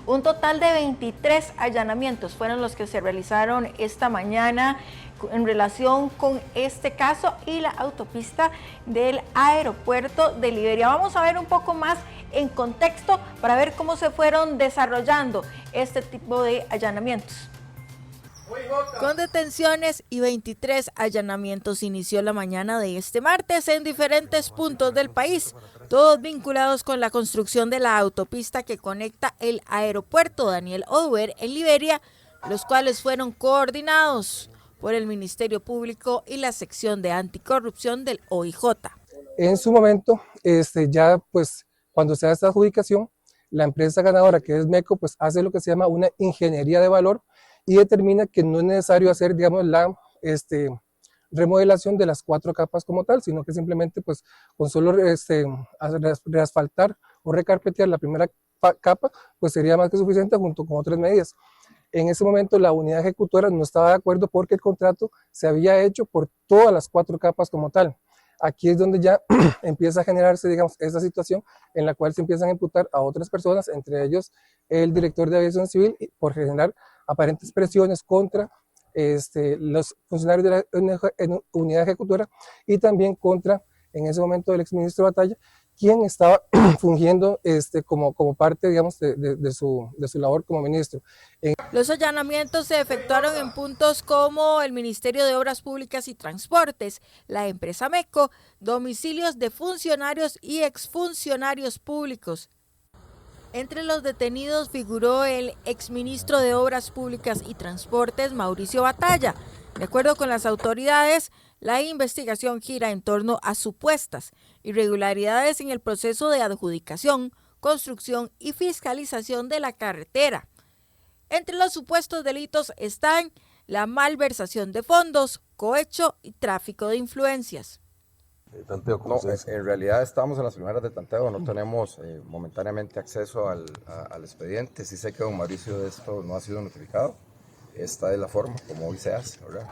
Un total de 23 allanamientos fueron los que se realizaron esta mañana en relación con este caso y la autopista del aeropuerto de Liberia. Vamos a ver un poco más en contexto para ver cómo se fueron desarrollando este tipo de allanamientos. Con detenciones y 23 allanamientos inició la mañana de este martes en diferentes puntos del país, todos vinculados con la construcción de la autopista que conecta el aeropuerto Daniel Oduber en Liberia, los cuales fueron coordinados por el Ministerio Público y la sección de anticorrupción del OIJ. En su momento, ya pues cuando se da esta adjudicación, la empresa ganadora, que es MECO, pues hace lo que se llama una ingeniería de valor y determina que no es necesario hacer, digamos, la remodelación de las 4 capas como tal, sino que simplemente pues con solo reasfaltar o recarpetear la primera capa, pues sería más que suficiente junto con otras medidas. En ese momento la unidad ejecutora no estaba de acuerdo porque el contrato se había hecho por todas las 4 capas como tal. Aquí es donde ya empieza a generarse, digamos, esa situación en la cual se empiezan a imputar a otras personas, entre ellos el director de aviación civil, por generar aparentes presiones contra los funcionarios de la unidad ejecutora y también contra, en ese momento, el exministro Batalla, quien estaba fungiendo como parte, digamos, de su labor como ministro. Los allanamientos se efectuaron en puntos como el Ministerio de Obras Públicas y Transportes, la empresa MECO, domicilios de funcionarios y exfuncionarios públicos. Entre los detenidos figuró el exministro de Obras Públicas y Transportes, Mauricio Batalla. De acuerdo con las autoridades, la investigación gira en torno a supuestas irregularidades en el proceso de adjudicación, construcción y fiscalización de la carretera. Entre los supuestos delitos están la malversación de fondos, cohecho y tráfico de influencias. Tanteo, no, en realidad estamos en las primeras de tanteo, no tenemos momentáneamente acceso al expediente. Sí sé que don Mauricio de esto no ha sido notificado. Esta es la forma, como hoy se hace, ¿verdad?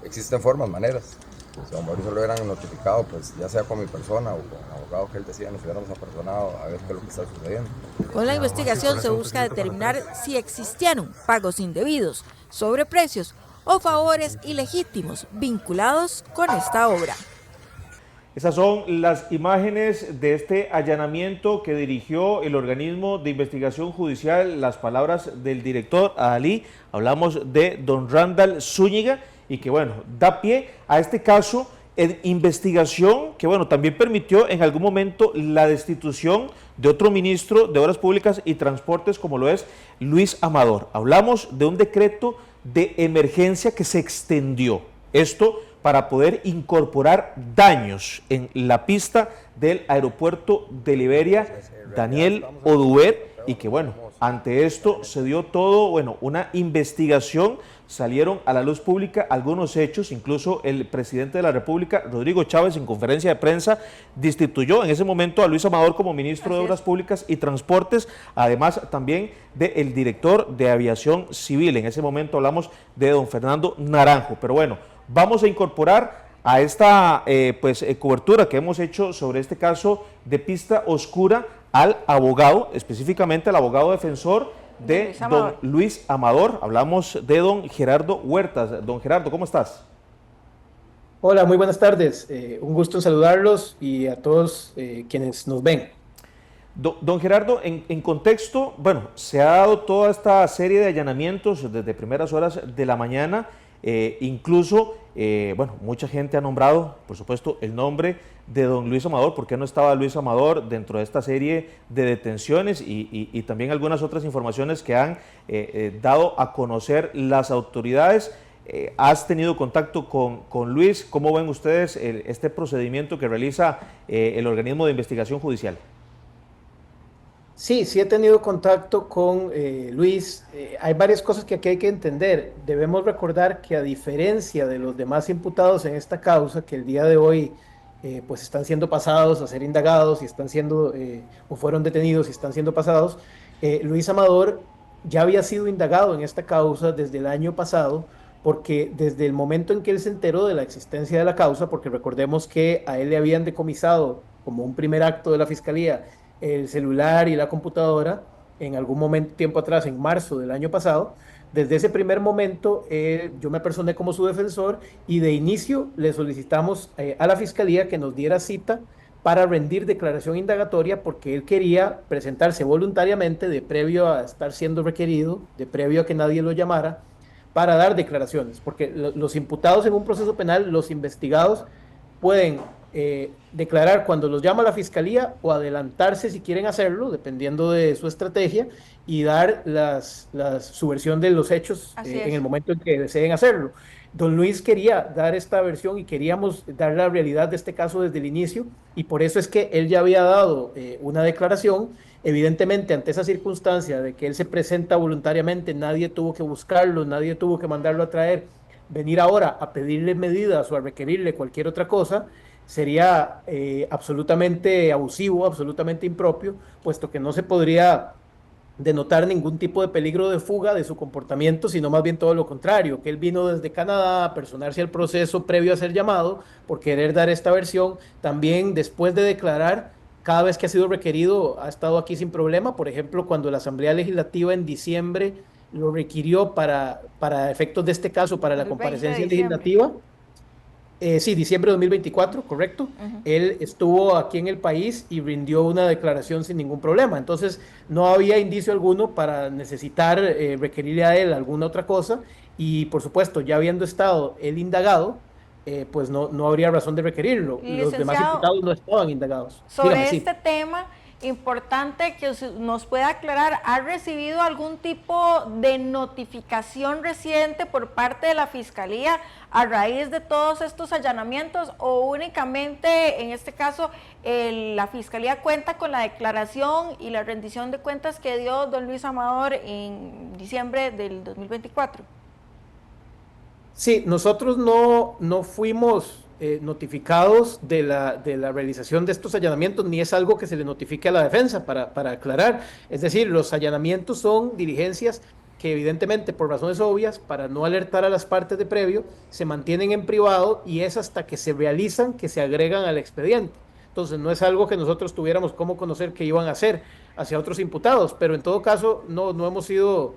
Existen formas, maneras. Si don Mauricio lo hubieran notificado, pues ya sea con mi persona o con el abogado que él decía, nos hubiéramos apersonado a ver qué es lo que está sucediendo. Con la investigación se busca determinar si existieron pagos indebidos, sobreprecios o favores ilegítimos vinculados con esta obra. Esas son las imágenes de este allanamiento que dirigió el organismo de investigación judicial, las palabras del director Adalí. Hablamos de don Randall Zúñiga y que bueno, da pie a este caso en investigación que bueno, también permitió en algún momento la destitución de otro ministro de Obras Públicas y Transportes como lo es Luis Amador. Hablamos de un decreto de emergencia que se extendió. Esto para poder incorporar daños en la pista del aeropuerto de Liberia, Daniel Oduber, y que bueno, ante esto se dio todo, bueno, una investigación, salieron a la luz pública algunos hechos, incluso el presidente de la República, Rodrigo Chávez, en conferencia de prensa, destituyó en ese momento a Luis Amador como ministro de Obras Públicas y Transportes, además también del director de Aviación Civil. En ese momento hablamos de don Fernando Naranjo, pero bueno, vamos a incorporar a esta cobertura que hemos hecho sobre este caso de pista oscura al abogado, específicamente al abogado defensor de don Luis Amador. Hablamos de don Gerardo Huertas. Don Gerardo, ¿cómo estás? Hola, muy buenas tardes. Un gusto en saludarlos y a todos quienes nos ven. Don Gerardo, en contexto, bueno, se ha dado toda esta serie de allanamientos desde primeras horas de la mañana. Incluso, bueno, mucha gente ha nombrado, por supuesto, el nombre de don Luis Amador. ¿Por qué no estaba Luis Amador dentro de esta serie de detenciones? Y también algunas otras informaciones que han dado a conocer las autoridades. ¿Has tenido contacto con Luis? ¿Cómo ven ustedes este procedimiento que realiza el organismo de investigación judicial? Sí, sí he tenido contacto con Luis. Hay varias cosas que aquí hay que entender. Debemos recordar que a diferencia de los demás imputados en esta causa, que el día de hoy pues están siendo pasados a ser indagados y están siendo, o fueron detenidos y están siendo pasados, Luis Amador ya había sido indagado en esta causa desde el año pasado, porque desde el momento en que él se enteró de la existencia de la causa, porque recordemos que a él le habían decomisado como un primer acto de la Fiscalía el celular y la computadora, en algún momento, tiempo atrás, en marzo del año pasado. Desde ese primer momento, yo me personé como su defensor y de inicio le solicitamos a la Fiscalía que nos diera cita para rendir declaración indagatoria porque él quería presentarse voluntariamente de previo a estar siendo requerido, de previo a que nadie lo llamara, para dar declaraciones, porque los imputados en un proceso penal, los investigados, pueden declarar cuando los llama la Fiscalía o adelantarse si quieren hacerlo, dependiendo de su estrategia, y dar su versión de los hechos en el momento en que deseen hacerlo. Don Luis quería dar esta versión y queríamos dar la realidad de este caso desde el inicio, y por eso es que él ya había dado una declaración. Evidentemente, ante esa circunstancia de que él se presenta voluntariamente, nadie tuvo que buscarlo, nadie tuvo que mandarlo a traer, venir ahora a pedirle medidas o a requerirle cualquier otra cosa, sería absolutamente abusivo, absolutamente impropio, puesto que no se podría denotar ningún tipo de peligro de fuga de su comportamiento, sino más bien todo lo contrario, que él vino desde Canadá a personarse al proceso previo a ser llamado por querer dar esta versión. También después de declarar, cada vez que ha sido requerido, ha estado aquí sin problema. Por ejemplo, cuando la Asamblea Legislativa en diciembre lo requirió para efectos de este caso, para la comparecencia legislativa. Sí, diciembre de 2024, correcto. Él estuvo aquí en el país y rindió una declaración sin ningún problema. Entonces, no había indicio alguno para necesitar requerirle a él alguna otra cosa. Y, por supuesto, ya habiendo estado él indagado, pues no habría razón de requerirlo. Los demás imputados no estaban indagados. Sobre Dígame, este tema, importante que nos pueda aclarar, ¿ha recibido algún tipo de notificación reciente por parte de la Fiscalía a raíz de todos estos allanamientos o únicamente, en este caso, la Fiscalía cuenta con la declaración y la rendición de cuentas que dio don Luis Amador en diciembre del 2024? Sí, nosotros no fuimos notificados de la realización de estos allanamientos, ni es algo que se le notifique a la defensa, para aclarar. Es decir, los allanamientos son diligencias que evidentemente por razones obvias, para no alertar a las partes de previo, se mantienen en privado y es hasta que se realizan que se agregan al expediente. Entonces no es algo que nosotros tuviéramos cómo conocer que iban a hacer hacia otros imputados, pero en todo caso no hemos sido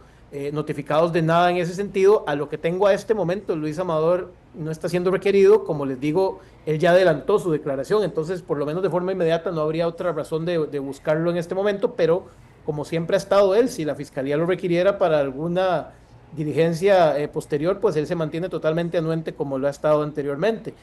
notificados de nada en ese sentido. A lo que tengo a este momento, Luis Amador no está siendo requerido. Como les digo, él ya adelantó su declaración, entonces por lo menos de forma inmediata no habría otra razón de buscarlo en este momento, pero como siempre ha estado él, si la Fiscalía lo requiriera para alguna diligencia posterior, pues él se mantiene totalmente anuente como lo ha estado anteriormente.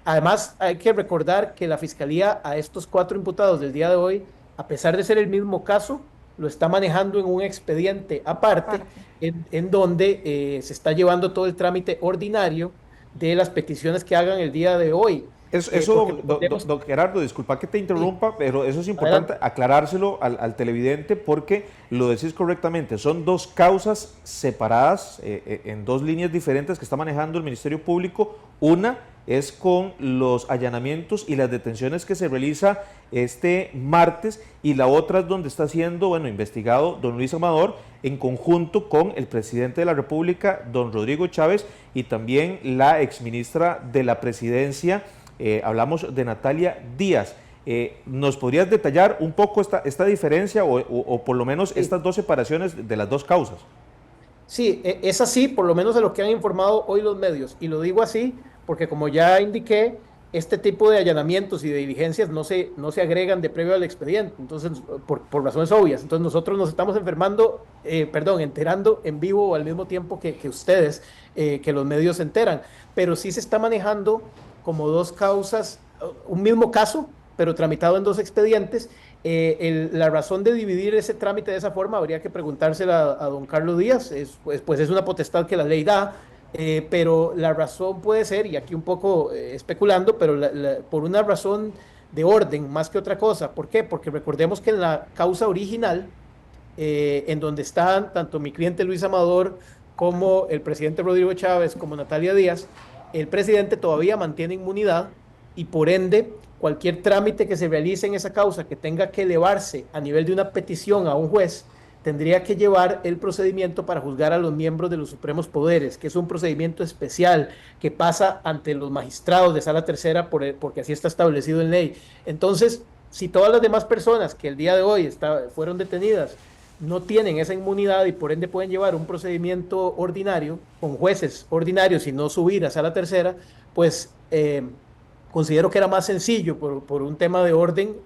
Además, hay que recordar que la Fiscalía a estos 4 imputados del día de hoy, a pesar de ser el mismo caso, lo está manejando en un expediente aparte, en donde se está llevando todo el trámite ordinario de las peticiones que hagan el día de hoy. Eso, don Gerardo, disculpa que te interrumpa, pero eso es importante aclarárselo al televidente porque lo decís correctamente. Son 2 causas separadas en 2 líneas diferentes que está manejando el Ministerio Público. Una es con los allanamientos y las detenciones que se realiza este martes, y la otra es donde está siendo investigado don Luis Amador en conjunto con el presidente de la República, don Rodrigo Chávez, y también la exministra de la Presidencia. Hablamos de Natalia Díaz. ¿Nos podrías detallar un poco esta diferencia o por lo menos estas 2 separaciones de las 2 causas? Sí, es así, por lo menos de lo que han informado hoy los medios. Y lo digo así porque, como ya indiqué, este tipo de allanamientos y de diligencias no se agregan de previo al expediente, entonces por razones obvias. Entonces nosotros nos estamos enterando en vivo o al mismo tiempo que ustedes, que los medios se enteran. Pero sí se está manejando como 2 causas, un mismo caso, pero tramitado en 2 expedientes. La razón de dividir ese trámite de esa forma habría que preguntársela a don Carlos Díaz. Pues es una potestad que la ley da, pero la razón puede ser, y aquí un poco especulando, pero por una razón de orden más que otra cosa. ¿Por qué? Porque recordemos que en la causa original, en donde están tanto mi cliente Luis Amador como el presidente Rodrigo Chávez como Natalia Díaz, el presidente todavía mantiene inmunidad y por ende cualquier trámite que se realice en esa causa que tenga que elevarse a nivel de una petición a un juez, tendría que llevar el procedimiento para juzgar a los miembros de los supremos poderes, que es un procedimiento especial que pasa ante los magistrados de sala tercera porque así está establecido en ley. Entonces, si todas las demás personas que el día de hoy fueron detenidas no tienen esa inmunidad y por ende pueden llevar un procedimiento ordinario con jueces ordinarios y no subir a sala tercera, pues considero que era más sencillo por un tema de orden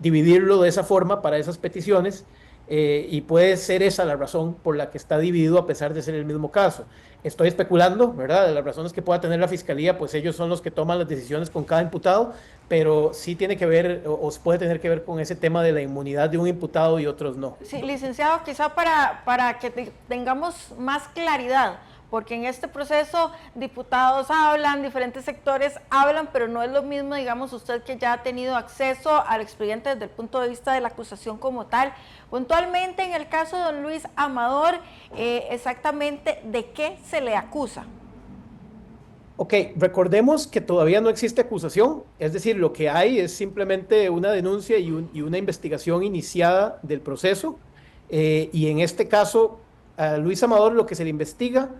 dividirlo de esa forma para esas peticiones. Y puede ser esa la razón por la que está dividido a pesar de ser el mismo caso. Estoy especulando, ¿verdad? De las razones que pueda tener la Fiscalía, pues ellos son los que toman las decisiones con cada imputado, pero sí tiene que ver o puede tener que ver con ese tema de la inmunidad de un imputado y otros no. Sí, licenciado, quizá para que tengamos más claridad, porque en este proceso diputados hablan, diferentes sectores hablan, pero no es lo mismo, digamos, usted que ya ha tenido acceso al expediente desde el punto de vista de la acusación como tal. Puntualmente, en el caso de don Luis Amador, exactamente de qué se le acusa. Ok, recordemos que todavía no existe acusación, es decir, lo que hay es simplemente una denuncia y una investigación iniciada del proceso, y en este caso, a Luis Amador lo que se le investiga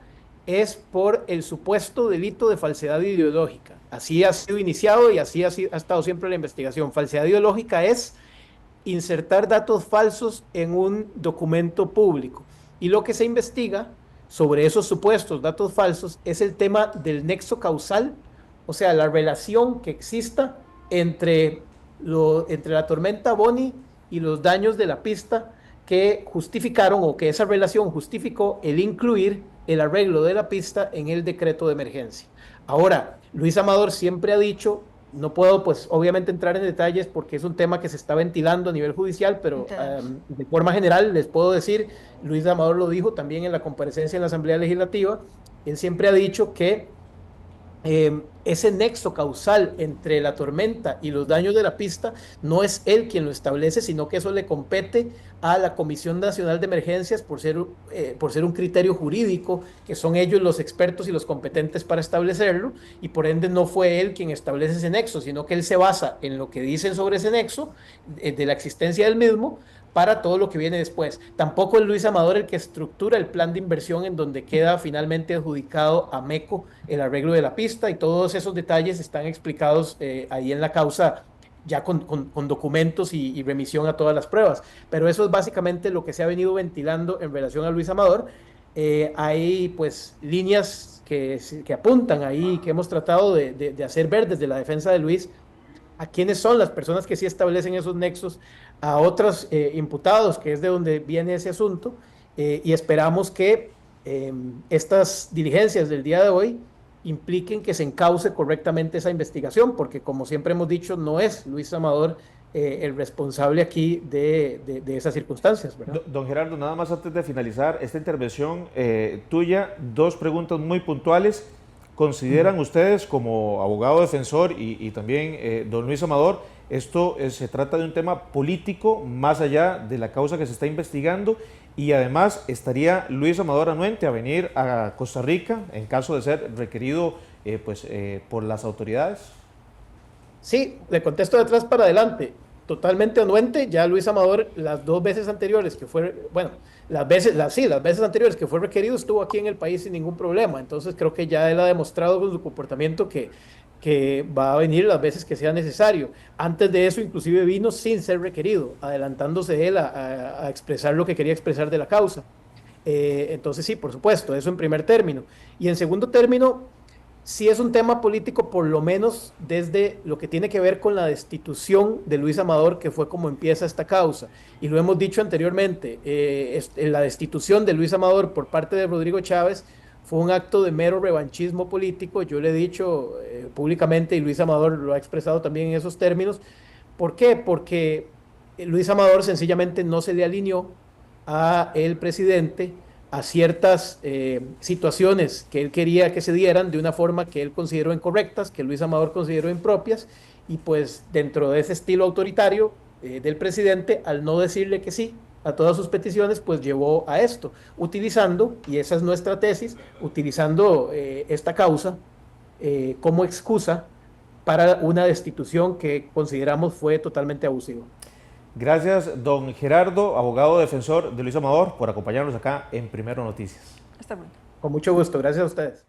es por el supuesto delito de falsedad ideológica. Así ha sido iniciado y así ha estado siempre la investigación. Falsedad ideológica es insertar datos falsos en un documento público. Y lo que se investiga sobre esos supuestos datos falsos es el tema del nexo causal, o sea, la relación que exista entre la tormenta Bonnie y los daños de la pista que justificaron o que esa relación justificó el incluir el arreglo de la pista en el decreto de emergencia. Ahora, Luis Amador siempre ha dicho, no puedo pues obviamente entrar en detalles porque es un tema que se está ventilando a nivel judicial, pero de forma general les puedo decir, Luis Amador lo dijo también en la comparecencia en la Asamblea Legislativa, él siempre ha dicho que ese nexo causal entre la tormenta y los daños de la pista no es él quien lo establece, sino que eso le compete a la Comisión Nacional de Emergencias por ser un criterio jurídico, que son ellos los expertos y los competentes para establecerlo, y por ende no fue él quien establece ese nexo, sino que él se basa en lo que dicen sobre ese nexo, de la existencia del mismo, para todo lo que viene después. Tampoco es Luis Amador el que estructura el plan de inversión en donde queda finalmente adjudicado a MECO el arreglo de la pista, y todos esos detalles están explicados ahí en la causa ya con documentos y remisión a todas las pruebas. Pero eso es básicamente lo que se ha venido ventilando en relación a Luis Amador. Hay pues líneas que apuntan ahí, que hemos tratado de hacer ver desde la defensa de Luis, a quiénes son las personas que sí establecen esos nexos, a otros imputados, que es de donde viene ese asunto, y esperamos que estas diligencias del día de hoy impliquen que se encauce correctamente esa investigación, porque como siempre hemos dicho, no es Luis Amador el responsable aquí de esas circunstancias, ¿verdad? Don Gerardo, nada más antes de finalizar esta intervención tuya, dos preguntas muy puntuales. ¿Consideran ustedes como abogado defensor y también don Luis Amador, esto se trata de un tema político más allá de la causa que se está investigando? Y además, ¿estaría Luis Amador anuente a venir a Costa Rica en caso de ser requerido por las autoridades? Sí, le contesto de atrás para adelante. Totalmente anuente. Ya Luis Amador, las dos veces anteriores que fue, bueno, las veces anteriores que fue requerido, estuvo aquí en el país sin ningún problema. Entonces creo que ya él ha demostrado con su comportamiento que va a venir las veces que sea necesario. Antes de eso, inclusive vino sin ser requerido, adelantándose él a expresar lo que quería expresar de la causa. Entonces sí, por supuesto, eso en primer término. Y en segundo término, sí es un tema político, por lo menos desde lo que tiene que ver con la destitución de Luis Amador, que fue como empieza esta causa. Y lo hemos dicho anteriormente, la destitución de Luis Amador por parte de Rodrigo Chávez fue un acto de mero revanchismo político. Yo le he dicho públicamente, y Luis Amador lo ha expresado también en esos términos. ¿Por qué? Porque Luis Amador sencillamente no se le alineó a el presidente a ciertas situaciones que él quería que se dieran de una forma que él consideró incorrectas, que Luis Amador consideró impropias, y pues dentro de ese estilo autoritario del presidente, al no decirle que sí a todas sus peticiones, pues llevó a esto, utilizando, y esa es nuestra tesis, utilizando esta causa como excusa para una destitución que consideramos fue totalmente abusiva. Gracias, don Gerardo, abogado defensor de Luis Amador, por acompañarnos acá en Primero Noticias. Hasta pronto. Con mucho gusto, gracias a ustedes.